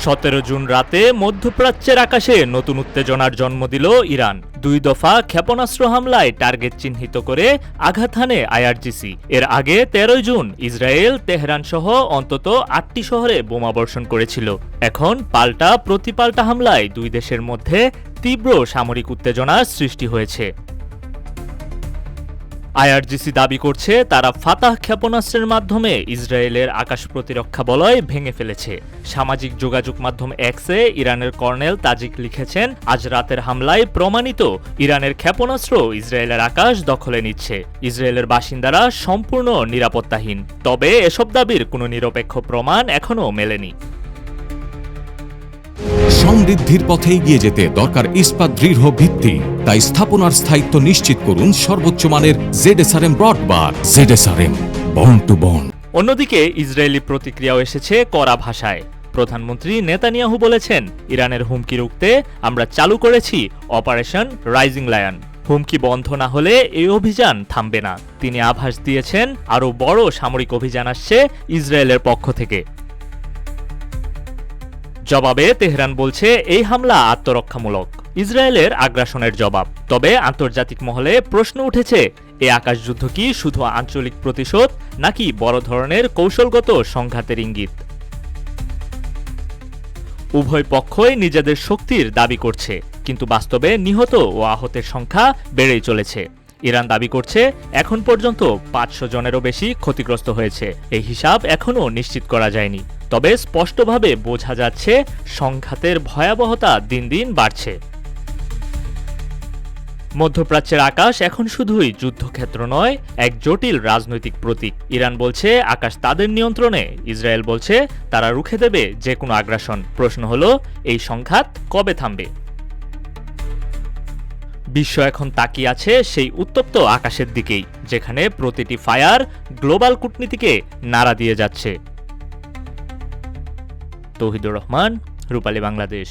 17 June রাতে মধ্যপ্রাচ্যের আকাশে নতুন উত্তেজনার জন্ম দিল ইরান। 2 দফা ক্ষেপণাস্ত্র হামলায় টার্গেট চিহ্নিত করে আঘাত হানে আইআরজিসি। এর আগে 13 জুন ইসরায়েল তেহরান সহ অন্তত 8টি শহরে বোমাবর্ষণ করেছিল। এখন পাল্টা প্রতিপাল্টা হামলায় দুই দেশের মধ্যে তীব্র সামরিক উত্তেজনার সৃষ্টি হয়েছে। আইআরজিসি দাবি করছে তারা ফাতাহ ক্ষেপণাস্ত্রের মাধ্যমে ইসরায়েলের আকাশ প্রতিরক্ষা বলয় ভেঙে ফেলেছে। সামাজিক যোগাযোগ মাধ্যম এক্সে ইরানের কর্নেল তাজিক লিখেছেন, আজ রাতের হামলায় প্রমাণিত ইরানের ক্ষেপণাস্ত্র ইসরায়েলের আকাশ দখলে নিচ্ছে। ইসরায়েলের বাসিন্দারা সম্পূর্ণ নিরাপত্তাহীন। তবে এসব দাবির কোনো নিরপেক্ষ প্রমাণ এখনও মেলেনি। সমৃদ্ধির পথে এগিয়ে যেতে দরকার ইস্পাত দৃঢ় ভিত্তি। তাই স্থাপনার স্থায়িত্ব নিশ্চিত করুন সর্বোচ্চ মানের ZSRM ব্রডবার। ZSRM, bond to bond. অন্যদিকে ইসরায়েলি প্রতিক্রিয়াও এসেছে কড়া ভাষায়। প্রধানমন্ত্রী নেতানিয়াহু বলেছেন, ইরানের হুমকি রুখতে আমরা চালু করেছি অপারেশন রাইজিং লায়ন। হুমকি বন্ধ না হলে এই অভিযান থামবে না। তিনি আভাস দিয়েছেন আরও বড় সামরিক অভিযান আসছে ইসরায়েলের পক্ষ থেকে। জবাবে তেহরান বলছে এই হামলা আত্মরক্ষামূলক, ইসরায়েলের আগ্রাসনের জবাব। তবে আন্তর্জাতিক মহলে প্রশ্ন উঠেছে, এই আকাশযুদ্ধ কি শুধু আঞ্চলিক প্রতিশোধ নাকি বড় ধরনের কৌশলগত সংঘাতের ইঙ্গিত? উভয় পক্ষই নিজেদের শক্তির দাবি করছে, কিন্তু বাস্তবে নিহত ও আহতের সংখ্যা বেড়েই চলেছে। ইরান দাবি করছে এখন পর্যন্ত 500 জনেরও বেশি ক্ষতিগ্রস্ত হয়েছে। এই হিসাব এখনও নিশ্চিত করা যায়নি। তবে স্পষ্টভাবে বোঝা যাচ্ছে সংঘাতের ভয়াবহতা দিন দিন বাড়ছে। মধ্যপ্রাচ্যের আকাশ এখন শুধুই যুদ্ধক্ষেত্র নয়, এক জটিল রাজনৈতিক প্রতীক। ইরান বলছে আকাশ তাদের নিয়ন্ত্রণে, ইসরায়েল বলছে তারা রুখে দেবে যে কোনো আগ্রাসন। প্রশ্ন হলো, এই সংঘাত কবে থামবে? বিশ্ব এখন তাকিয়ে আছে সেই উত্তপ্ত আকাশের দিকেই, যেখানে প্রতিটি ফায়ার গ্লোবাল কূটনীতিকে নাড়া দিয়ে যাচ্ছে। তৌহিদুর রহমান, রূপালী বাংলাদেশ।